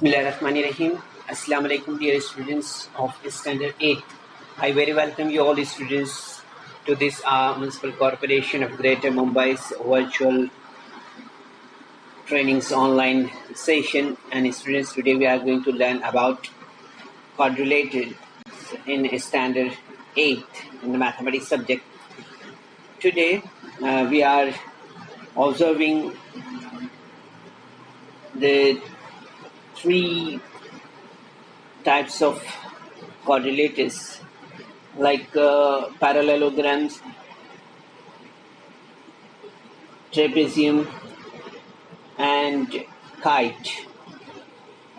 Bismillahirrahmanirrahim. Assalamu alaikum dear students of standard 8. I very welcome you all students to this Municipal Corporation of Greater Mumbai's virtual trainings online session. And students, today we are going to learn about quadrilaterals in standard 8 in the mathematics subject. Today we are observing the three types of quadrilaterals like parallelograms, trapezium and kite.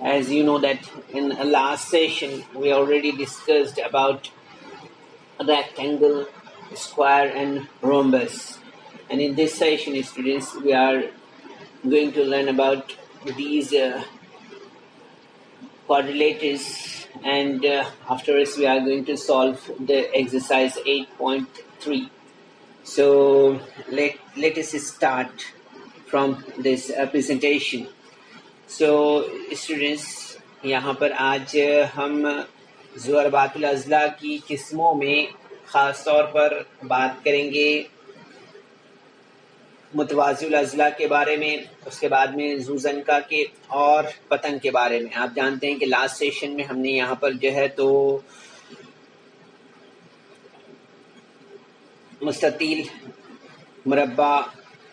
As you know that in the last session we already discussed about rectangle, square and rhombus, and in this session students we are going to learn about these quadrilaterals, and afterwards we are going to solve the exercise 8.3. So let us start from this presentation. So students, यहाँ पर आज हम ज़ुरबातुल अज़ला की किस्मों में ख़ास तौर पर बात करेंगे मुतवाज़िल अज़ला के बारे में, उसके बाद में ज़ुज़नका के और पतंग के बारे में। आप जानते हैं कि लास्ट सेशन में हमने यहाँ पर जो है तो मुस्ततील, मुरब्बा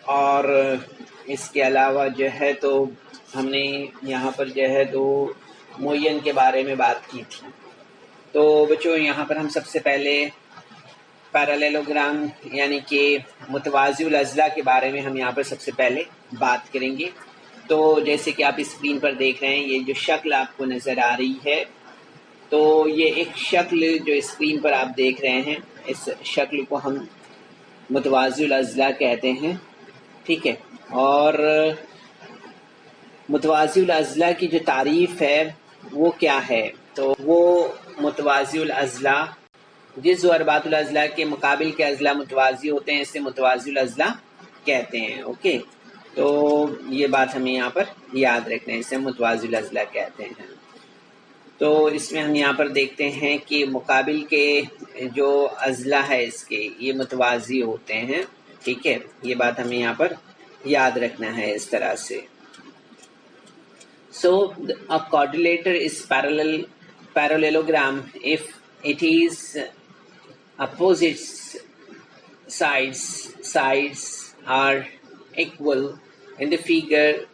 और इसके अलावा जो है तो हमने यहाँ पर जो है तो मुय्यन के बारे में बात की थी। तो बच्चों, यहाँ पर हम सबसे पहले पैरेललोग्राम यानी कि मुतवाज़िल अज़ला के बारे में हम यहाँ पर सबसे पहले बात करेंगे। तो जैसे कि आप स्क्रीन पर देख रहे हैं, ये जो शक्ल आपको नज़र आ रही है, तो ये एक शक्ल जो स्क्रीन पर आप देख रहे हैं, इस शक्ल को हम मुतवाज़िल अज़ला कहते हैं, ठीक है। और मुतवाज़िल अज़ला की जो तारीफ़ है वो क्या है, तो वो मुतवाज़िल अज़ला जिस ज़ुरबातुल अज़ला के मुकाबिल के अज़ला मुतवाज़ी होते हैं, इससे मुतवाज़िल अज़ला कहते हैं। ओके, तो ये बात हमें यहाँ पर याद रखना है, इसे मुतवाज़िल अज़ला कहते हैं। तो इसमें हम यहाँ पर देखते हैं कि मुकाबिल के जो अज़ला है इसके, ये मुतवाज़ी होते हैं, ठीक है। ये बात हमें यहाँ पर याद रखना है इस तरह से। So a quadrilateral is parallelogram if it is opposite sides are equal. In the figure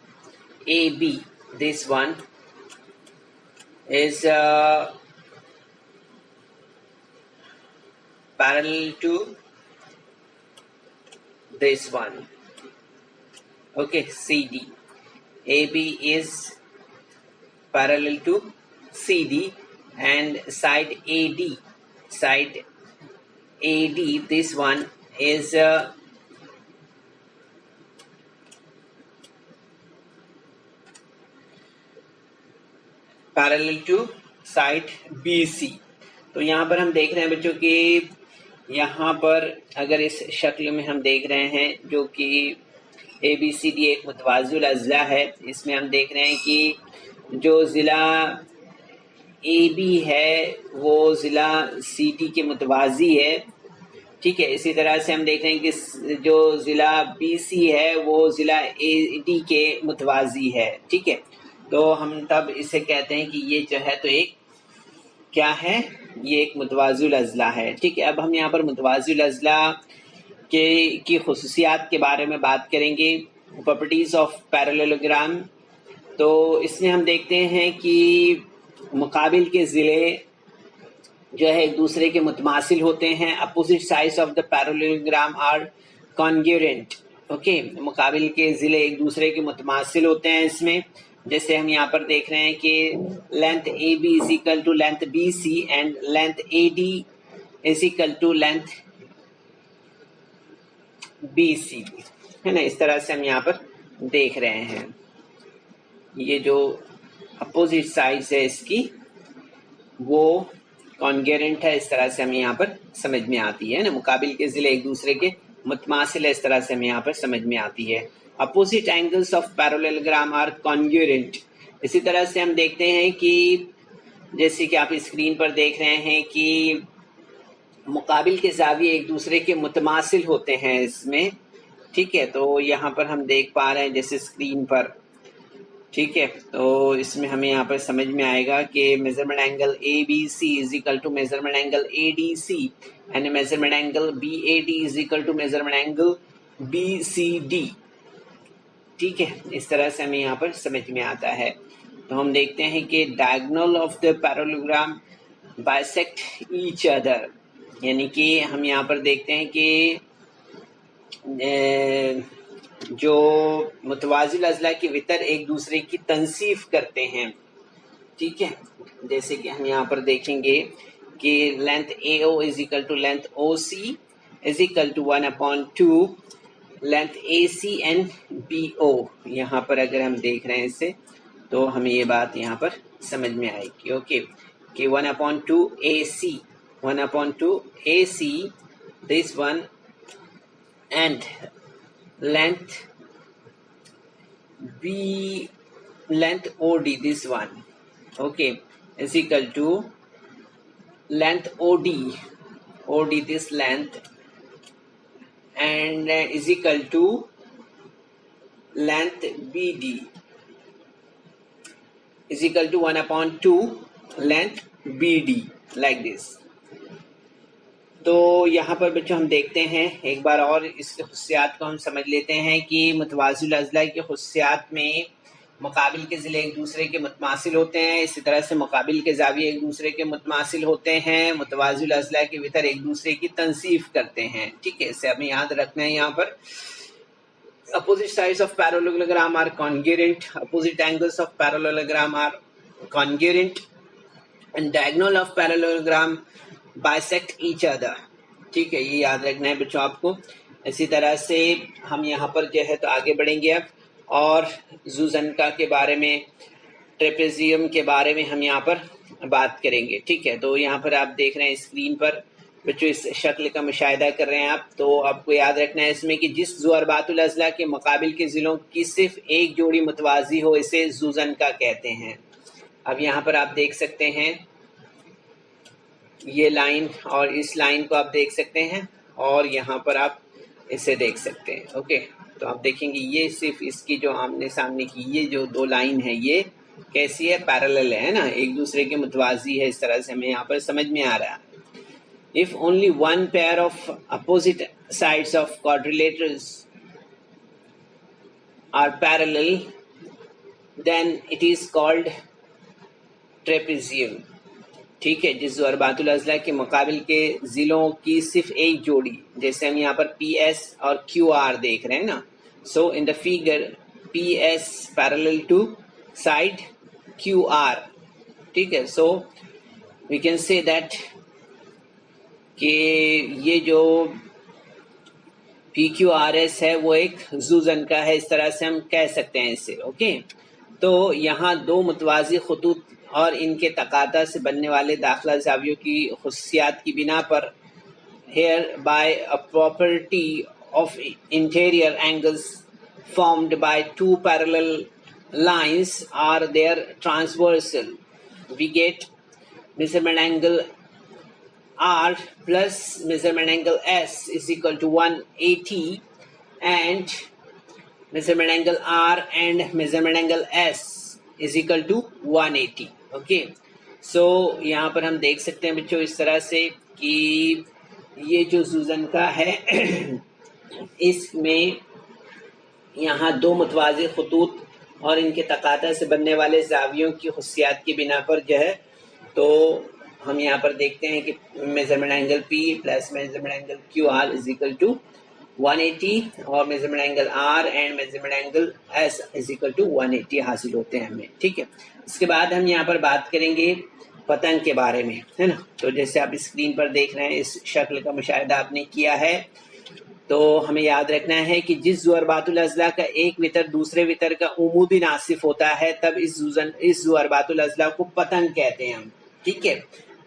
AB, this one is parallel to this one. Okay, CD. AB is parallel to CD, and side AD, this one is parallel to side BC। तो यहाँ पर हम देख रहे हैं बच्चों कि यहाँ पर अगर इस शक्ल में हम देख रहे हैं जो कि ABCD एक मुतवाज़िल अज़ला है, इसमें हम देख रहे हैं कि जो ज़िला AB है वो ज़िला CD के मुतवाज़ी है, ठीक है। इसी तरह से हम देख रहे हैं कि जो ज़िला BC है वो ज़िला AD के मुतवाज़ी है, ठीक है। तो हम तब इसे कहते हैं कि ये जो है तो एक क्या है, ये एक मुतवाज़िल अज़ला है, ठीक है। अब हम यहाँ पर मुतवाज़िल अज़ला की खुसूसियात के बारे में बात करेंगे, प्रॉपर्टीज़ ऑफ पैरेललोग्राम। तो इसमें हम देखते हैं कि मुकाबिल के ज़िले जो है एक दूसरे के मुतमासिल होते हैं। Opposite sides of the parallelogram are congruent. Okay, मुकाबिल के ज़िले एक दूसरे के मुतमासिल होते हैं इसमें। जैसे हम यहाँ पर देख रहे हैं कि length AB is equal to length BC and length AD is equal to length BC, है ना। इस तरह से हम यहाँ पर देख रहे हैं, ये जो अपोजिट साइड्स है इसकी वो कॉन्ग्रुएंट है, इस तरह से हमें यहाँ पर समझ में आती है ना। मुकाबिल के ज़िले एक दूसरे के मुतमासिल है, इस तरह से हमें यहाँ पर समझ में आती है। Opposite angles of parallelogram are congruent इसी तरह से हम देखते हैं कि जैसे कि आप स्क्रीन पर देख रहे हैं कि मुकाबिल के ज़ाविये एक दूसरे के मुतमासिल होते हैं इसमें, ठीक है। तो यहाँ पर हम देख पा रहे हैं जैसे स्क्रीन पर, ठीक है। तो इसमें हमें यहाँ पर समझ में आएगा कि measurement angle A B C is equal to measurement angle A D C and measurement angle B A D is equal to measurement angle B C D, ठीक है। इस तरह से हमें यहाँ पर समझ में आता है। तो हम देखते हैं कि diagonal of the parallelogram bisect each other, यानी कि हम यहाँ पर देखते हैं कि जो मुतवाजिल अजला के वितर एक दूसरे की तनसीफ करते हैं, ठीक है। जैसे कि हम यहाँ पर देखेंगे कि length A O is equal to length O C is equal to 1/2 length A C and B O. यहाँ पर अगर हम देख रहे हैं इससे तो हमें ये बात यहाँ पर समझ में आएगी, ओके, कि 1/2 A C 1/2 A C this one and length OD this one, okay, is equal to length OD this length and is equal to length BD is equal to 1/2 length BD like this। तो यहाँ पर बच्चों हम देखते हैं एक बार और इस खुसियात को हम समझ लेते हैं कि मुतवाजिल अजला के खुसियात में मुकाबिल के ज़िले एक दूसरे के मुतमासिल होते हैं, इसी तरह से मुकाबिल के ज़ाविये एक दूसरे के मुतमासिल होते हैं, मुतवाजिल अजला के वितर एक दूसरे की तनसीफ करते हैं, ठीक है। इसे हमें याद रखना है। यहाँ पर opposite sides of parallelogram are congruent, opposite angles of parallelogram are congruent and diagonal of parallelogram bisect each other, ठीक है। ये याद रखना है बच्चों आपको। इसी तरह से हम यहाँ पर जो है तो आगे बढ़ेंगे अब और ज़ुज़नका के बारे में, ट्रेपेजियम के बारे में हम यहाँ पर बात करेंगे, ठीक है। तो यहाँ पर आप देख रहे हैं स्क्रीन पर बच्चों इस शक्ल का मुशाहिदा कर रहे हैं आप। तो आपको याद रखना है इसमें कि जिस ज़ुअरबातुल अज़ला के मुकाबिल के ज़िलों की सिर्फ एक जोड़ी मुतवाज़ी हो इसे ज़ुज़नका कहते हैं। अब यहाँ पर आप देख सकते हैं ये लाइन और इस लाइन को आप देख सकते हैं और यहाँ पर आप इसे देख सकते हैं, ओके। तो आप देखेंगे ये सिर्फ इसकी जो आमने सामने की ये जो दो लाइन है ये कैसी है, पैरेलल है ना, एक दूसरे के मुतवाज़ी है। इस तरह से हमें यहाँ पर समझ में आ रहा है। If only one pair of opposite sides of quadrilaterals are parallel then it is called trapezium, ठीक है। जिस ज़ुअरबातुल अज़ला के मुकाबिल के ज़िलों की सिर्फ एक जोड़ी, जैसे हम यहाँ पर पी एस और क्यू आर देख रहे हैं ना, so in the figure P S parallel to side Q R, ठीक है। So we can say that कि ये जो पी क्यू आर एस है वो एक ज़ुज़नका है, इस तरह से हम कह सकते हैं इसे, ओके। तो यहाँ दो मुतवाज़ी खतूत और इनके तकादा से बनने वाले दाखिला ज़ावियों की खुसियात की बिना पर hereby a property of interior angles formed by two parallel lines are their transversal, we get measurement angle R plus measurement angle S is equal to 180 and measurement angle R and measurement angle S is equal to 180, okay। So यहाँ पर हम देख सकते हैं बच्चों इस तरह से कि ये जो ज़ुज़नका है इसमें यहाँ दो मुतवाज़ी खतूत और इनके तकादा से बनने वाले ज़ावियों की खुसियात की बिना पर जो है तो हम यहाँ पर देखते हैं कि measurement angle P plus measurement angle QR is equal to 180 और measurement angle R and measurement angle S is equal to 180 हासिल होते हैं हमें, ठीक है। इसके बाद हम यहाँ पर बात करेंगे पतंग के बारे में, है ना। तो जैसे आप स्क्रीन पर देख रहे हैं इस शक्ल का मुशाहिदा आपने किया है, तो हमें याद रखना है कि जिस ज़ुअरबातुल अज़ला का एक वितर दूसरे वितर का उमूदी नासिफ होता है तब इस ज़ुअरबातुल अज़ला को पतंग कहते हैं हम, ठीक है।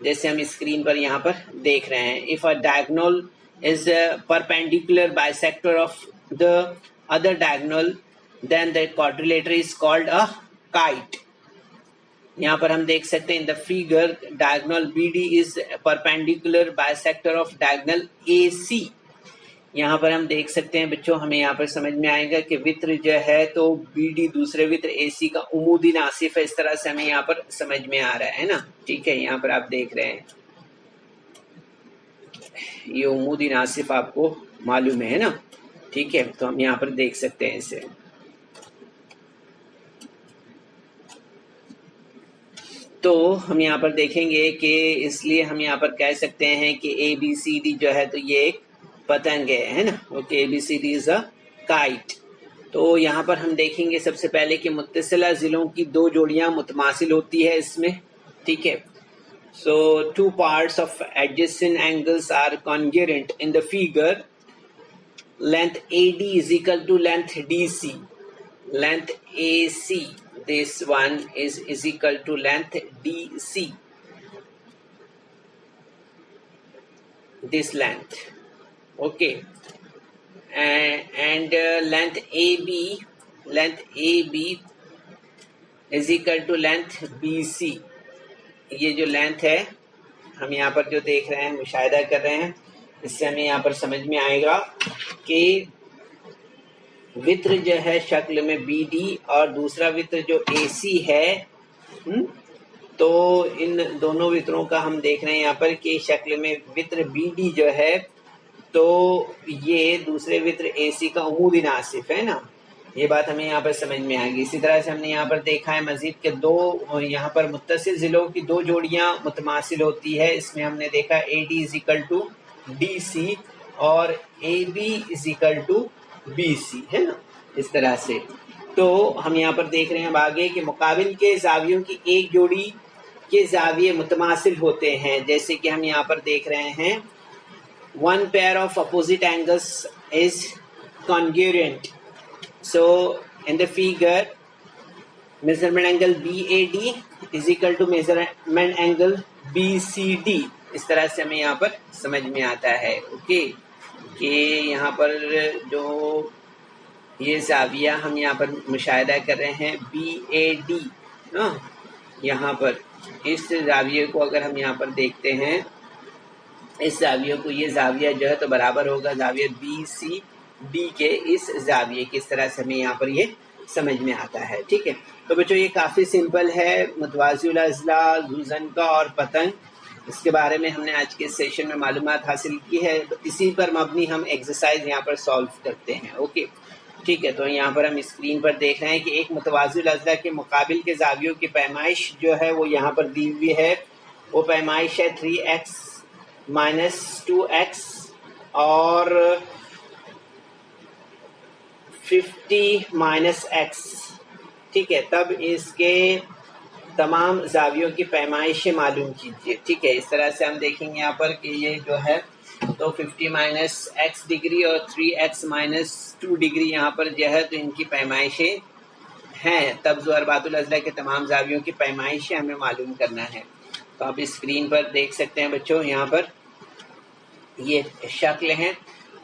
जैसे हम स्क्रीन पर यहाँ पर देख रहे हैं, if a diagonal is perpendicular bisector of the other diagonal then the quadrilateral is called a kite, यहाँ पर हम देख सकते हैं in the figure diagonal BD is perpendicular bisector of diagonal AC। यहाँ पर हम देख सकते हैं बच्चों, हमें यहाँ पर समझ में आएगा कि वित्र जो है तो BD दूसरे वित्र AC का उमूदी नासिफ है। इस तरह से हमें यहाँ पर समझ में आ रहा है ना। ठीक है, यहाँ पर आप देख रहे हैं ये उमूदी नासिफ आपको मालूम है ना। ठीक है, तो हम यहाँ पर देख सकते हैं इसे। तो हम यहाँ पर देखेंगे कि इसलिए हम यहाँ पर कह सकते हैं कि ABCD जो है तो ये एक पतंग है ना। Okay, ABCD is a kite. तो यहाँ पर हम देखेंगे सबसे पहले कि मुत्तसिला जिलों की दो जोड़ियां मुतमासिल होती है इसमें। ठीक है, so two parts of adjacent angles are congruent in the figure. Length AD is equal to length DC, length AC this one is equal to length DC, this length. Okay, and length AB is equal to length BC। ये जो length है हम यहाँ पर जो देख रहे हैं, मुशाहिदा कर रहे हैं, इससे हमें यहाँ पर समझ में आएगा कि वित्र जो है शक्ल में BD और दूसरा वित्र जो AC है। तो इन दोनों वित्रों का हम देख रहे हैं यहाँ पर कि शक्ल में वित्र BD जो है तो ये दूसरे वित्र AC का उमूदी नासिफ है ना। ये बात हमें यहाँ पर समझ में आएगी। इसी तरह से हमने यहाँ पर देखा है मजीद के दो यहाँ पर मुत्तसिल जिलों की दो जोड़ियां मुतमासिल होती है। इसमें हमने देखा AD is equal to DC और AB is equal to BC है ना, इस तरह से। तो हम यहाँ पर देख रहे हैं अब आगे कि मुकाबिल के जावियों की एक जोड़ी के जाविये मुतमासिल होते हैं। जैसे कि हम यहाँ पर देख रहे हैं one pair of opposite angles is congruent. So in the figure measurement angle BAD is equal to measurement angle BCD। इस तरह से हमें यहाँ पर समझ में आता है। ओके, कि यहाँ पर जो ये जाविया हम यहाँ पर मुशाहिदा कर रहे हैं BAD ना, यहाँ पर इस जाविये को अगर हम यहाँ पर देखते हैं, इस जाविये को, ये जाविया जो है तो बराबर होगा जाविया BCD के इस जाविये की। इस तरह से हमें यहाँ पर ये समझ में आता है। ठीक है, तो बच्चों ये काफ़ी सिंपल है मुतवाज़िउल अज़ला, ज़ुज़नका और पतंग। इसके बारे में हमने आज के सेशन में मालूमात हासिल की है। इसी पर मबनी हम एक्सरसाइज यहाँ पर सॉल्व करते हैं। ओके, ठीक है, तो यहाँ पर हम स्क्रीन पर देख रहे हैं कि एक मुतवाज़िउल अज़ला के मुकाबिल के जावियों की पैमाइश जो है वो यहाँ पर दी हुई है। वो पैमाइश है 3x - 2x और 50 - x। ठीक है, तब इसके तमाम जावियों की पैमाइशें मालूम कीजिए। ठीक है, इस तरह से हम देखेंगे यहाँ पर कि ये जो है तो 50 - x डिग्री और 3x - 2 डिग्री यहाँ पर जो है तो इनकी पैमाइशें हैं। तब ज़ुहरबातुल अज़ला के तमाम जावियों की पैमाइशें हमें मालूम करना है। तो आप स्क्रीन पर देख सकते हैं बच्चों, यहाँ पर ये शक्ल हैं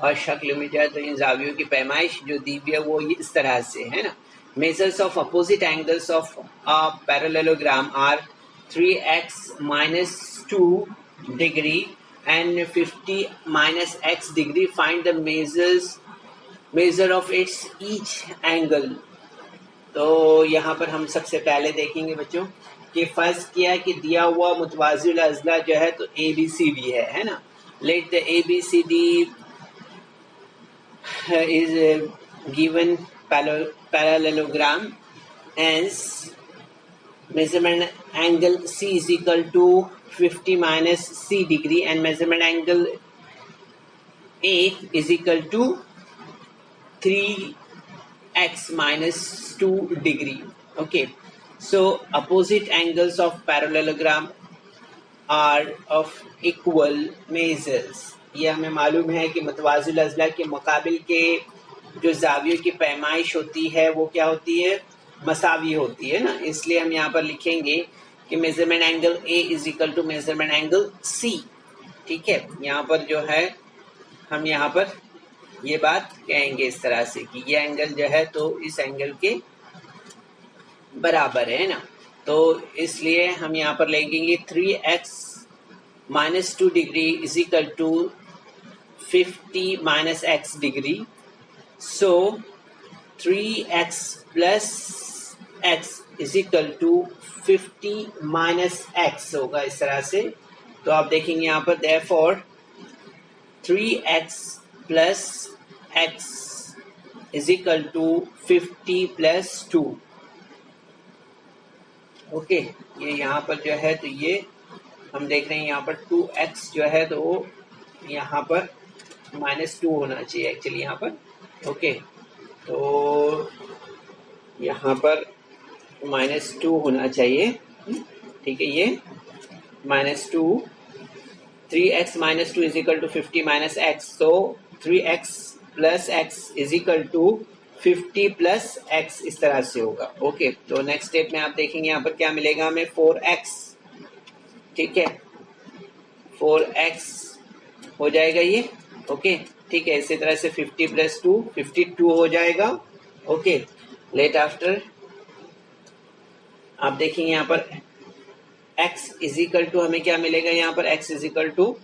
और शक्ल में जो है तो इन जावियों की पैमाइश जो दी हुई है वो ये इस तरह से है ना। Measures of opposite angles of a parallelogram are 3x - 2 degree and 50 - x degree. Find the measure of its each angle. तो यहाँ पर हम सबसे पहले देखेंगे बच्चों कि फर्ज किया कि दिया हुआ मुतवाज़िउल अज़ला जो है तो ABCD है ना। Let the ABCD is given parallelogram as measurement angle C is equal to 50 - C degree and measurement angle A is equal to 3x - 2 degree. Okay, so opposite angles of parallelogram are of equal measures. ये हमें मालूम है कि मुतवाज़िउल अज़ला के मुकाबिल के जो जावियों की पैमाइश होती है वो क्या होती है, मसावी होती है ना। इसलिए हम यहाँ पर लिखेंगे कि measurement angle A is equal to measurement angle C। ठीक है, यहाँ पर जो है हम यहाँ पर ये बात कहेंगे इस तरह से कि ये एंगल जो है तो इस एंगल के बराबर है ना। तो इसलिए हम यहाँ पर लेंगे 3x minus 2 degree is equal to 50 minus x degree. So 3x plus x is equal to 50 minus x होगा इस तरह से. तो आप देखेंगे यहाँ पर therefore 3x plus x is equal to 50 plus 2. Okay, ये यहाँ पर जो है तो ये हम देख रहे हैं यहाँ पर 2x जो है तो वो यहाँ पर -2 होना चाहिए एक्चुअली यहाँ पर. ओके, तो यहाँ पर -2 होना चाहिए. ठीक है, ये -2 3x minus 2 is equal to 50 minus x. तो 3x plus x is equal to 50 plus x इस तरह से होगा. ओके, तो नेक्स्ट स्टेप में आप देखेंगे यहाँ पर क्या मिलेगा हमें 4x. ठीक है, 4x हो जाएगा ये. ओके, ठीक है, इसी तरह से 50 प्लस 2 52 हो जाएगा. ओके, लेट आफ्टर आप देखेंगे यहाँ पर x इज इक्वल टू हमें क्या मिलेगा यहाँ पर x is equal to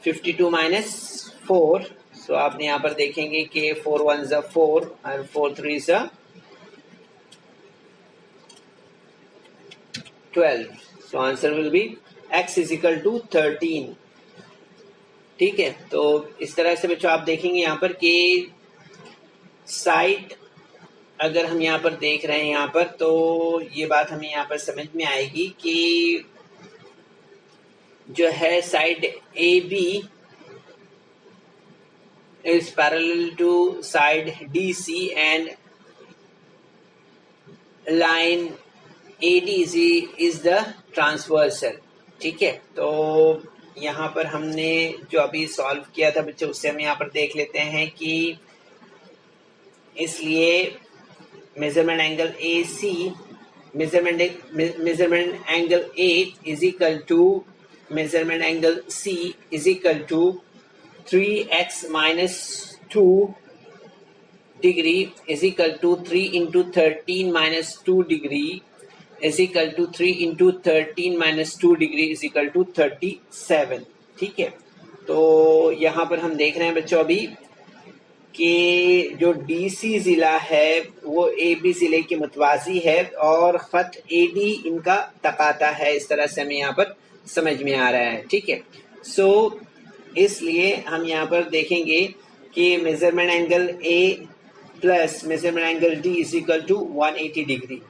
52 minus 4. So आप यहाँ पर देखेंगे कि 4 1 ज़ा 4 और 4 3 ज़ा 12. So answer will be x is equal to 13. ठीक है, तो इस तरह से बच्चों आप देखेंगे यहाँ पर कि साइड अगर हम यहाँ पर देख रहे हैं यहाँ पर तो ये बात हमें यहाँ पर समझ में आएगी कि जो है side A B is parallel to side D C and line A D is the transversal. ठीक है, तो यहाँ पर हमने जो अभी सॉल्व किया था बच्चों उससे हम यहाँ पर देख लेते हैं कि इसलिए measurement angle A C measurement angle A is equal to measurement angle C is equal to 3x minus 2 degree is equal to 3 into 13 minus 2 degree is equal to 3 into 13 minus 2 degree is equal to 37. ठीक है, तो यहाँ पर हम देख रहे हैं बच्चों अभी कि जो डीसी जिला है वो एबी जिले के मुतवाजी है और खत एडी इनका तकाता है. इस तरह से हमें यहाँ पर समझ में आ रहा है. ठीक है, सो इसलिए हम यहाँ पर देखेंगे कि measurement angle A plus measurement angle D is equal to 180 degree.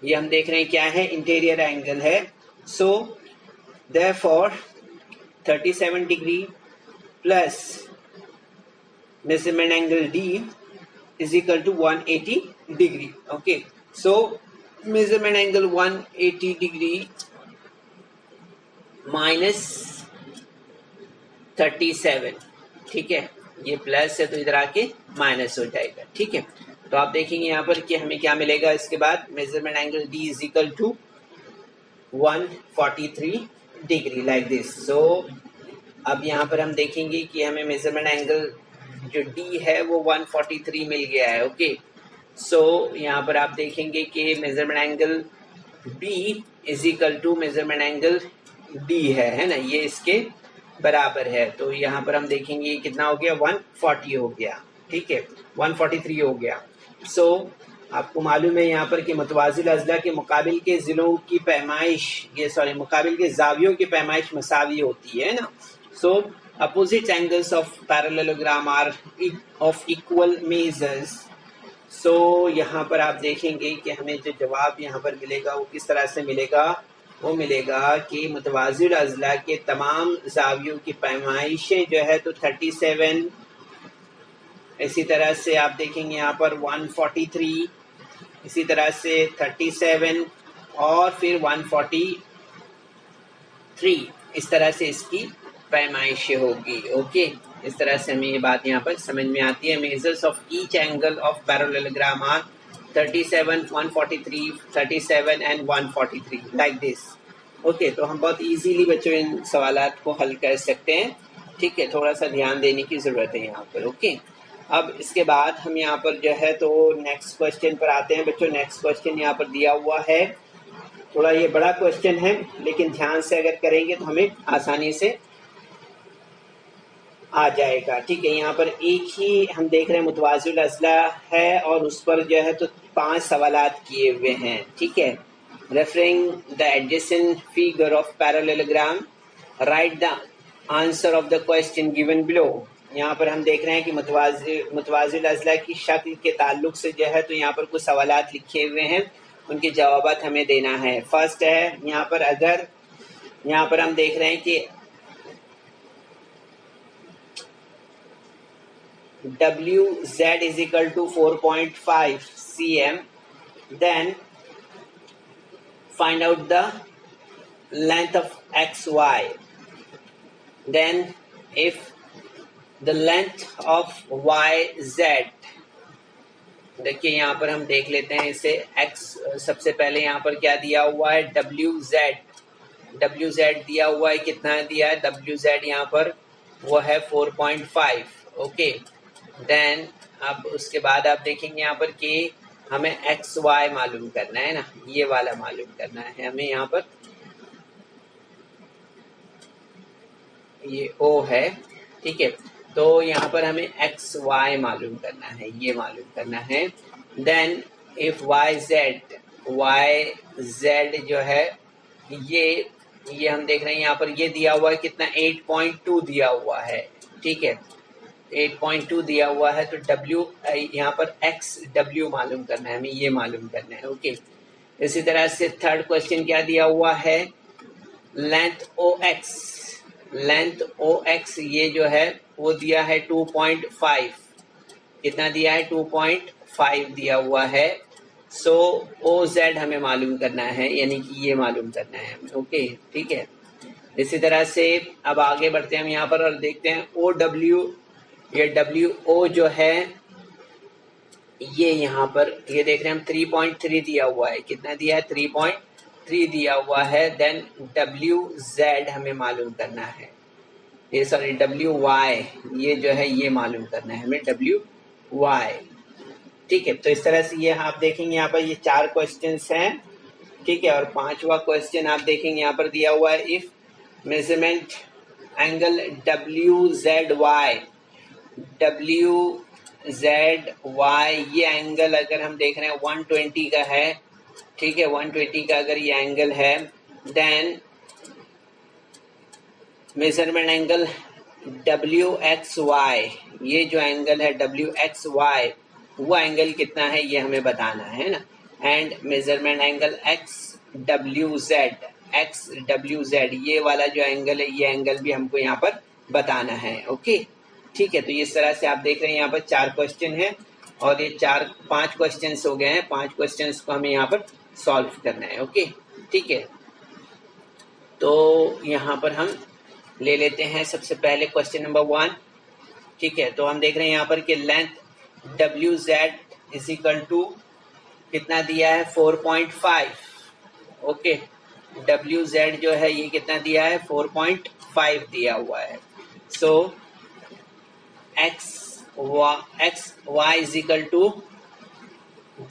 ये हम देख रहे हैं क्या है, इंटीरियर एंगल है. So therefore 37 degree plus measurement angle D is equal to 180 degree. Okay, so measurement angle 180 degree minus 37. ठीक है, ये प्लस है तो इधर आके माइनस हो जाएगा. ठीक है, तो आप देखेंगे यहाँ पर कि हमें क्या मिलेगा इसके बाद measurement angle D is equal to 143 degree like this. So अब यहाँ पर हम देखेंगे कि हमें मेजरमेंट एंगल जो D है वो 143 मिल गया है. ओके, सो यहाँ पर आप देखेंगे कि measurement angle B is equal to measurement angle D है ना, ये इसके बराबर है. तो यहाँ पर हम देखेंगे कितना हो गया, 140 हो गया. ठीक है, 143 हो गया. सो आपको मालूम है यहाँ पर कि मुतवाज़िल अज़ला के मुकाबिल के ज़िलों की पैमाइश मुकाबिल के ज़ावियों की पैमाइश मसावी होती है ना. सो opposite angles of parallelogram are of equal measures. So यहाँ पर आप देखेंगे कि हमें जो जवाब यहाँ पर मिलेगा वो किस तरह से मिलेगा, वो मिलेगा कि मुतवाज़िल अज़ला के तमाम ज़ावियों की पैमाइशें जो है तो 37, इसी तरह से आप देखेंगे यहाँ पर 143, इसी तरह से 37 और फिर 143, इस तरह से इसकी पैमाइश होगी. ओके, इस तरह से हमें ये बात यहाँ पर समझ में आती है. Measures of each angle of parallelogram are 37, 143, 37 and 143 like this. Okay, तो हम बहुत इजीली बच्चों इन सवालात को हल कर सकते हैं. ठीक है, थोड़ा सा ध्यान देने की ज़रूरत है यहाँ पर. ओके, अब इसके बाद हम यहाँ पर जो है तो नेक्स्ट क्वेश्चन पर आते हैं बच्चों। नेक्स्ट क्वेश्चन यहाँ पर दिया हुआ है, थोड़ा ये बड़ा क्वेश्चन है लेकिन ध्यान से अगर करेंगे तो हमें आसानी से आ जाएगा। ठीक है, यहाँ पर एक ही हम देख रहे हैं मुतवाज़िल अज़ला है और उस पर जो है तो 5 सवालात किए हुए हैं। ठीक है, referring the adjacent figure of parallelogram, right the answer of the question given below. यहाँ पर हम देख रहे हैं कि मुतवाज़िल अज़ला की शक्ल के ताल्लुक से जो है तो यहाँ पर कुछ सवालात लिखे हुए हैं, उनके जवाबात हमें देना है। फर्स्ट है यहाँ पर, अगर यहाँ पर हम देख रहे हैं कि WZ is equal to 4.5 cm, then find out the length of XY. Then if the length of YZ, देखिए यहाँ पर हम देख लेते हैं इसे X, सबसे पहले यहाँ पर क्या दिया हुआ है, WZ दिया हुआ है, कितना दिया है WZ यहाँ पर, वो है 4.5। ओके, देन अब उसके बाद आप देखेंगे यहाँ पर कि हमें XY मालूम करना है ना, ये वाला मालूम करना है हमें। यहाँ पर ये O है, ठीक है, तो यहाँ पर हमें XY मालूम करना है, ये मालूम करना है। देन इफ YZ जो है ये हम देख रहे हैं यहाँ पर, ये दिया हुआ है कितना, 8.2 दिया हुआ है। ठीक है, 8.2 दिया हुआ है, तो W यहाँ पर XW मालूम करना है हमें, ये मालूम करना है। ओके, इसी तरह से थर्ड क्वेश्चन क्या दिया हुआ है, लेंथ OX, ये जो है वो दिया है 2.5, कितना दिया है, 2.5 दिया हुआ है। सो OZ हमें मालूम करना है, यानी कि ये मालूम करना है हमें। ओके, ठीक है, इसी तरह से अब आगे बढ़ते हैं हम यहाँ पर और देखते हैं OW, ये WO जो है ये यहाँ पर ये देख रहे हैं हम 3.3 दिया हुआ है, कितना दिया है, 3.3 दिया हुआ है। देन WZ हमें मालूम करना है, ये सॉरी WY, ये जो है ये मालूम करना है हमें, WY। ठीक है, तो इस तरह से ये आप देखेंगे यहाँ पर ये 4 क्वेश्चंस हैं। ठीक है, और 5वां क्वेश्चन आप देखेंगे यहाँ पर दिया हुआ है, इफ मेजरमेंट एंगल WZY, ये एंगल अगर हम देख रहे हैं 120 का है, ठीक है, 120 का अगर ये एंगल है, देन मेजरमेंट एंगल WXY, ये जो एंगल है WXY, वो एंगल कितना है ये हमें बताना है ना। एंड मेजरमेंट एंगल XWZ, ये वाला जो एंगल है, ये एंगल भी हमको यहाँ पर बताना है। ओके, ठीक है, तो इस तरह से आप देख रहे हैं यहाँ पर 4 क्वेश्चन है और ये 5 क्वेश्चन हो गए हैं। 5 क्वेश्चन को हमें यहाँ पर सॉल्व करना है। ओके, ठीक है, तो यहाँ पर हम ले लेते हैं सबसे पहले क्वेश्चन नंबर 1। ठीक है, तो हम देख रहे हैं यहाँ पर कि length WZ is equal to कितना दिया है, 4.5। ओके, WZ जो है ये कितना दिया है, 4.5 दिया हुआ है। So XY is equal to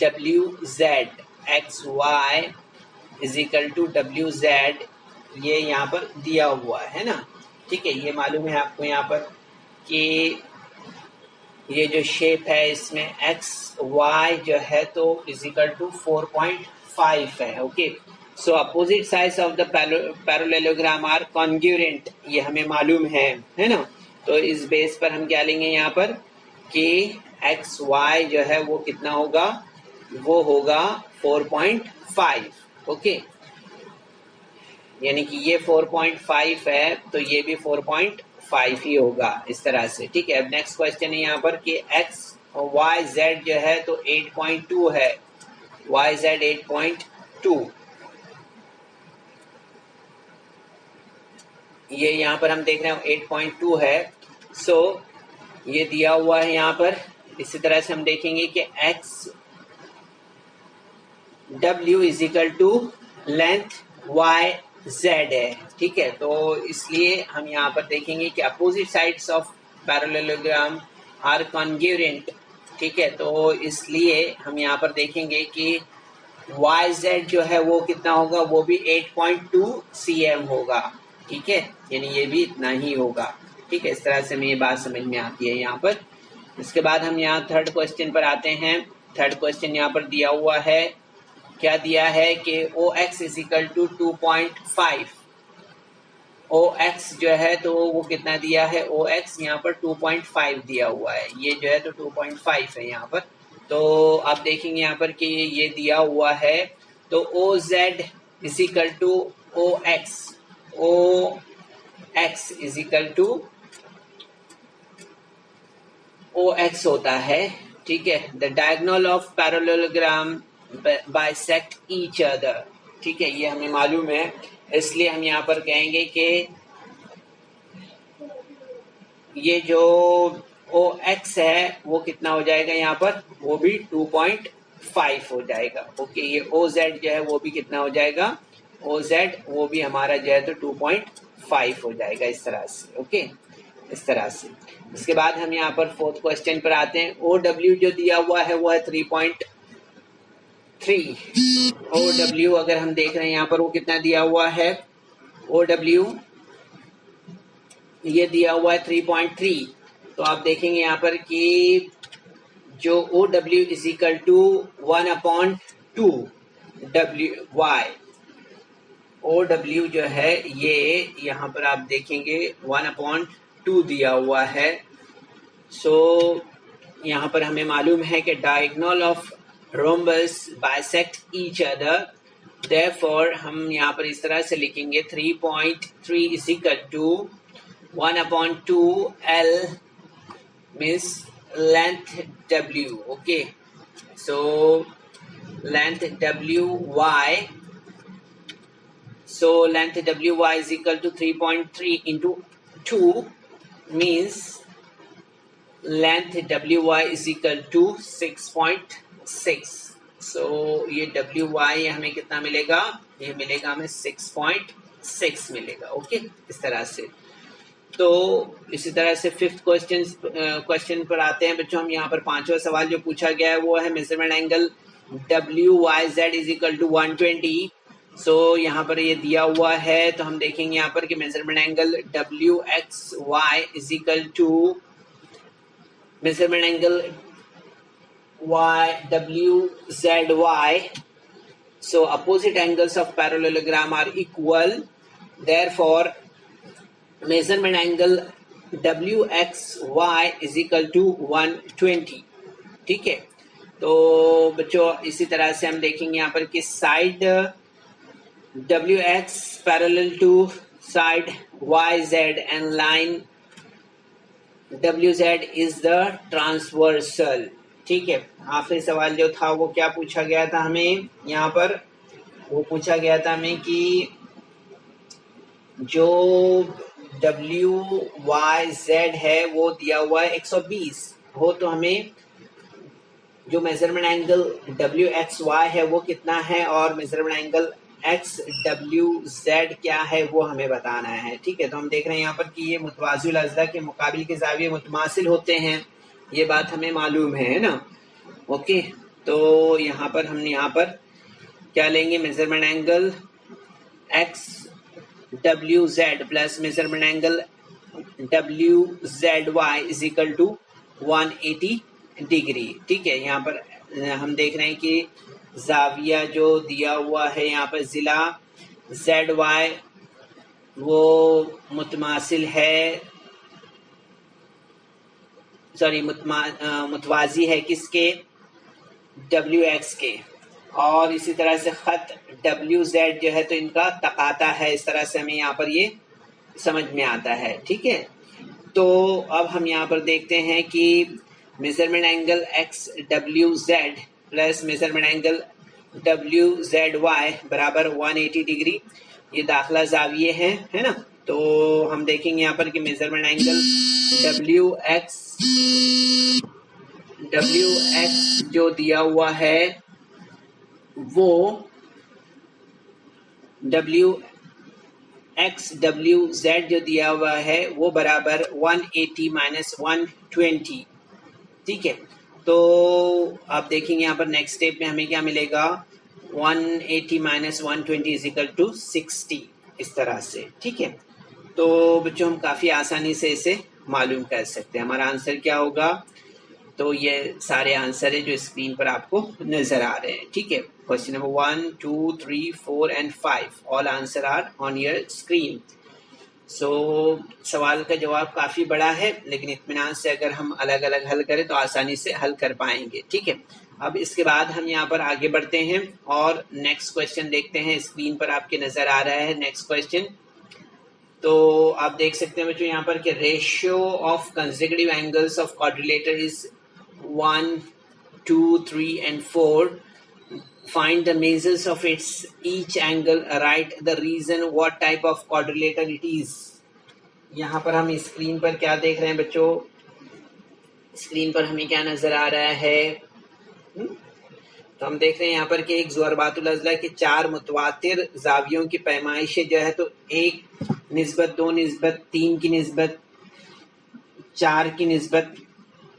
WZ, XY is equal to WZ, ये यहाँ पर दिया हुआ है ना। ठीक है, ये मालूम है आपको यहाँ पर कि ये जो शेप है इसमें XY जो है तो इज इक्वल टू 4.5 है। Okay, so opposite sides of the parallelogram are congruent, ये हमें मालूम है ना। तो इस बेस पर हम क्या लेंगे यहाँ पर कि XY जो है वो कितना होगा, वो होगा 4.5। ओके, यानी कि ये 4.5 है तो ये भी 4.5 ही होगा, इस तरह से। ठीक है, अब नेक्स्ट क्वेश्चन है यहाँ पर कि YZ जो है तो 8.2 है, YZ 8.2, ये यहाँ पर हम देख रहे हैं 8.2 है। सो ये दिया हुआ है यहाँ पर। इसी तरह से हम देखेंगे कि XW is equal to length YZ है। ठीक है, तो इसलिए हम यहाँ पर देखेंगे कि opposite sides of parallelogram are congruent, ठीक है। तो इसलिए हम यहाँ पर देखेंगे कि YZ जो है वो कितना होगा, वो भी 8.2 cm होगा, ठीक है, यानी ये भी इतना ही होगा, ठीक है। इस तरह से हमें ये बात समझ में आती है यहाँ पर। इसके बाद हम यहाँ थर्ड क्वेश्चन पर आते हैं। थर्ड क्वेश्चन यहाँ पर दिया हुआ है, क्या दिया है कि OX is equal to 2.5। OX जो है तो वो कितना दिया है, OX यहाँ पर 2.5 दिया हुआ है, ये जो है तो 2.5 है यहाँ पर। तो आप देखेंगे यहाँ पर कि ये दिया हुआ है, तो OZ is equal to OX, OX is equal to OX होता है, ठीक है। The diagonal of parallelogram bisect each other, ठीक है, ये हमें मालूम है, इसलिए हम यहाँ पर कहेंगे कि ये जो OX है वो कितना हो जाएगा यहाँ पर, वो भी 2.5 हो जाएगा, ओके। ये OZ जो है वो भी कितना हो जाएगा, OZ वो भी हमारा जो है तो 2.5 हो जाएगा, इस तरह से, ओके, इस तरह से। इसके बाद हम यहाँ पर फोर्थ क्वेश्चन पर आते हैं। OW जो दिया हुआ है वो है 3.3। OW अगर हम देख रहे हैं यहाँ पर वो कितना दिया हुआ है, OW ये दिया हुआ है 3.3। तो आप देखेंगे यहाँ पर कि जो OW is equal to 1/2 WY, OW जो है ये यहाँ पर आप देखेंगे 1/2 दिया हुआ है। सो यहाँ पर हमें मालूम है कि diagonal of rhombus bisect each other, therefore हम यहाँ पर इस तरह से लिखेंगे 3.3 is equal to 1/2 L means length W, okay, so length WY, so length WY is equal to 3.3 into 2 means length WY is equal to 6.6, so ये WY हमें कितना मिलेगा, ये मिलेगा हमें 6.6 मिलेगा, ओके, इस तरह से। तो इसी तरह से फिफ्थ क्वेश्चन पर आते हैं बच्चों। हम यहाँ पर पांचवा सवाल जो पूछा गया है वो है measurement angle WYZ is equal to 120। So यहाँ पर ये दिया हुआ है, तो हम देखेंगे यहाँ पर कि measurement angle WXY is equal to measurement angle WZY। So opposite angles of parallelogram are equal, therefore measurement angle WXY is equal to 120, ठीक है। तो बच्चों इसी तरह से हम देखेंगे यहाँ पर कि side WX parallel to side YZ and line WZ is the transversal, ठीक है। आखिरी सवाल जो था वो क्या पूछा गया था हमें यहाँ पर, वो पूछा गया था हमें कि जो WYZ है वो दिया हुआ है 120 हो, तो हमें जो मेजरमेंट एंगल WXY है वो कितना है और मेजरमेंट एंगल XWZ क्या है वो हमें बताना है, ठीक है। तो हम देख रहे हैं यहाँ पर कि ये मुतवाज़िल अज़्ज़ा के मुकाबिल के ज़ाविये मुतमासिल होते हैं, ये बात हमें मालूम है ना, ओके। तो यहाँ पर हम यहाँ पर क्या लेंगे, measurement angle XWZ plus measurement angle WZY is equal to 180 degree, ठीक है। यहाँ पर हम देख रहे हैं कि जाविया जो दिया हुआ है यहाँ पर जिला ZY वो मुतमासिल है, सॉरी मुतवाजी है किसके, WX के, और इसी तरह से खत WZ जो है तो इनका तकाता है, इस तरह से हमें यहाँ पर ये समझ में आता है, ठीक है। तो अब हम यहाँ पर देखते हैं कि measurement angle XWZ plus measurement angle WZY बराबर 180 डिग्री, ये दाखला जाविये हैं, है ना। तो हम देखेंगे यहाँ पर कि मेजरमेंट एंगल WX जो दिया हुआ है वो WXWZ जो दिया हुआ है वो बराबर 180 माइनस 120, ठीक है। तो आप देखेंगे यहाँ पर नेक्स्ट स्टेप में हमें क्या मिलेगा, 180 माइनस 120 इज इक्वल टू 60, इस तरह से, ठीक है। तो बच्चों हम काफ़ी आसानी से इसे मालूम कर सकते हैं। हमारा आंसर क्या होगा, तो ये सारे आंसर है जो स्क्रीन पर आपको नजर आ रहे हैं, ठीक है। Question number 1, 2, 3, 4 and 5 all answer are on your screen. So सवाल का जवाब काफी बड़ा है, लेकिन इत्मीनान से अगर हम अलग अलग हल करें तो आसानी से हल कर पाएंगे, ठीक है। अब इसके बाद हम यहाँ पर आगे बढ़ते हैं और नेक्स्ट क्वेश्चन देखते हैं। स्क्रीन पर आपके नजर आ रहा है नेक्स्ट क्वेश्चन। तो आप देख सकते हैं बच्चों यहाँ पर कि ratio of consecutive angles of quadrilateral is 1, 2, 3 and 4. Find the measures of its each angle. Write the reason what type of quadrilateral it is. यहाँ पर हम स्क्रीन पर क्या देख रहे हैं बच्चों, स्क्रीन पर हमें क्या नजर आ रहा है, तो हम देख रहे हैं यहाँ पर कि एक ज़ुअरबातुल अज़ला के 4 मुतवातिर जावियों की पैमाइश जो है तो 1 निस्बत 2 निस्बत 3 की निस्बत 4 की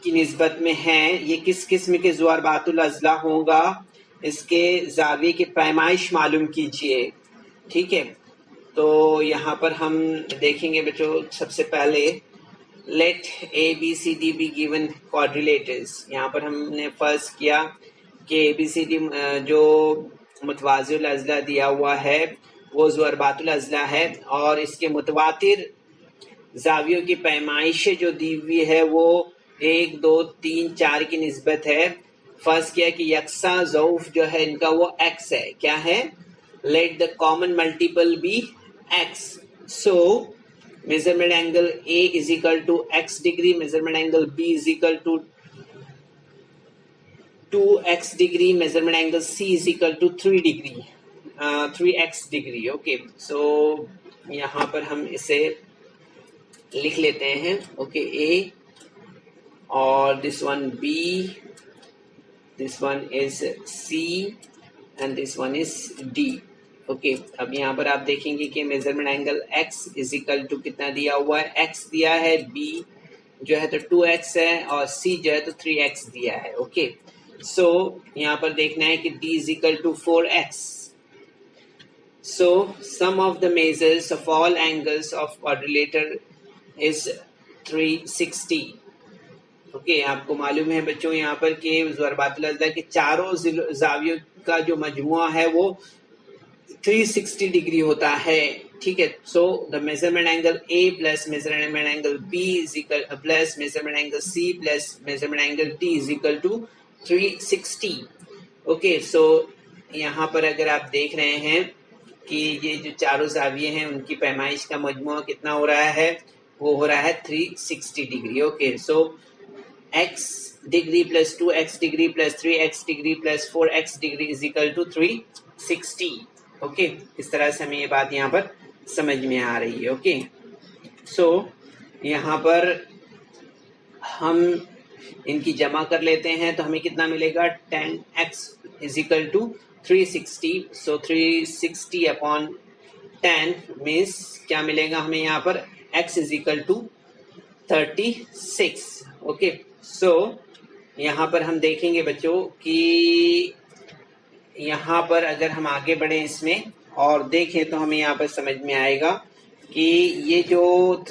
निस्बत में है। ये किस किस्म के ज़ुअरबातुल अज़ला होगा, इसके जाविये की पैमाइश मालूम कीजिए, ठीक है। तो यहाँ पर हम देखेंगे बच्चों, सबसे पहले late ABCD be given quadrilaterals. यहाँ पर हमने फर्ज किया कि ABCD जो मुतवाज़िल अज़ला दिया हुआ है वो ज़ुअरबातुल अज़ला है और इसके मुतवातिर जावियों की पैमाइश जो दी हुई है वो 1, 2, 3, 4 की निस्बत है। फर्स्ट किया कि यकसा ज़ौफ जो है इनका वो x है, क्या है, let the common multiple be x। So measurement angle A is equal to x degree, measurement angle B is equal to 2x degree, measurement angle C is equal to 3 degree, 3x degree. Okay, so यहाँ पर हम इसे लिख लेते हैं, okay, A और this one B, this one is C and this one is D। Okay, अब यहाँ पर आप देखेंगे कि measurement angle x is equal to कितना दिया हुआ है, x दिया है, B जो है तो 2x है और C जो है तो 3x दिया है। ओके, सो यहाँ पर देखना है कि D is equal to 4x। So sum of the measures of all angles of quadrilateral is 360. Okay, आपको मालूम है बच्चों यहाँ पर कि ज़ुअरबातुल अज़ला के चारों जावियों का जो मजमुआ है वो 360 डिग्री होता है, ठीक है। So the measurement angle A plus measurement angle B is equal plus measurement angle C plus measurement angle D is equal to 360। Okay, so यहाँ पर अगर आप देख रहे हैं कि ये जो चारों जाविये हैं उनकी पैमाइश का मजमुआ कितना हो रहा है, वो हो रहा है 360 degree. Okay, so x degree plus 2x degree plus 3x degree plus 4x degree is equal to 360। Okay, इस तरह से हमें ये बात यहाँ पर समझ में आ रही है। ओके, सो यहाँ पर हम इनकी जमा कर लेते हैं तो हमें कितना मिलेगा, 10x इज इक्वल टू 360। सो 360 अपॉन 10 मीन्स क्या मिलेगा हमें यहाँ पर, x is equal to 36। Okay, so यहाँ पर हम देखेंगे बच्चों कि यहाँ पर अगर हम आगे बढ़े इसमें और देखें तो हमें यहाँ पर समझ में आएगा कि ये जो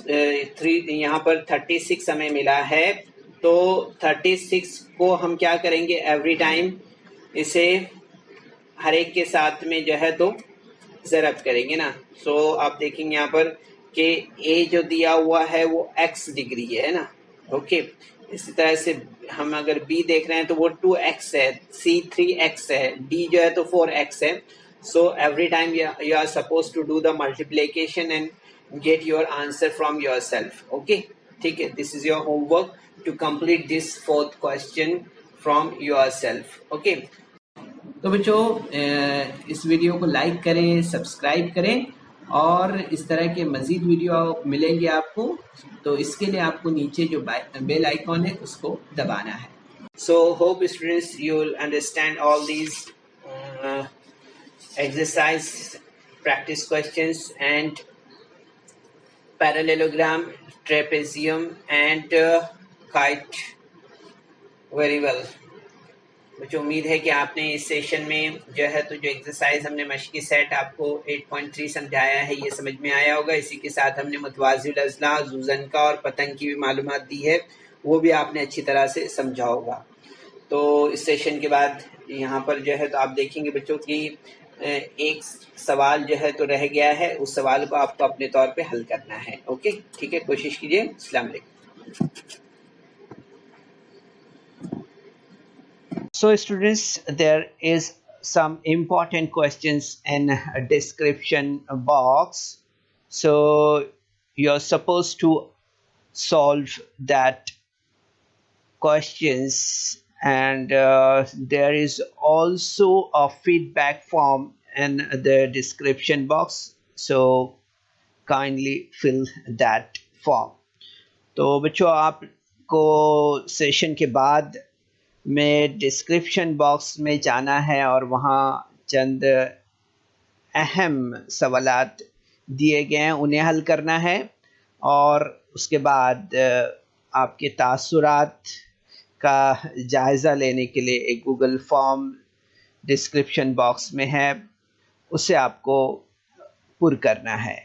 यहाँ पर 36 हमें मिला है, तो 36 को हम क्या करेंगे, एवरी टाइम इसे हर एक के साथ में जो है तो ज़रब करेंगे ना। सो आप देखेंगे यहाँ पर कि A जो दिया हुआ है वो x डिग्री है ना। ओके, इसी तरह से हम अगर B देख रहे हैं तो वो 2x है, C 3x है, D जो है तो 4x है। So every time you are suppose to do the multiplication and get your answer from your self. Okay, ठीक है, this is your homework to complete this 4th question from your self. Okay, तो बच्चों इस video को like करें, subscribe करें और इस तरह के मज़ीद वीडियो मिलेंगे आपको, तो इसके लिए आपको नीचे जो बेल आइकॉन है उसको दबाना है। So hope students you will understand all these exercise, practice questions and parallelogram, trapezium and kite very well. मुझे उम्मीद है कि आपने इस सेशन में जो है तो जो एक्सरसाइज हमने मशक़ी सेट आपको 8.3 समझाया है ये समझ में आया होगा। इसी के साथ हमने मुतवाज़िल अज़ला, ज़ुज़नका और पतंग की भी मालूमात दी है, वो भी आपने अच्छी तरह से समझा होगा। तो इस सेशन के बाद यहाँ पर जो है तो आप देखेंगे बच्चों की एक सवाल जो है तो रह गया है, उस सवाल को आपको अपने तौर पे हल करना है। ओके, ठीक है, कोशिश कीजिए। अस्सलाम वालेकुम। So students, there is some important questions in a description box. So you're supposed to solve that questions, and there is also a feedback form in the description box. So kindly fill that form. तो बच्चों आपको session के बाद में description box में जाना है और वहाँ चंद अहम सवालात दिए गए हैं, उन्हें हल करना है। और उसके बाद आपके तासुरात का जायज़ा लेने के लिए एक गूगल फॉर्म डिस्क्रिप्शन बॉक्स में है, उसे आपको पुर करना है।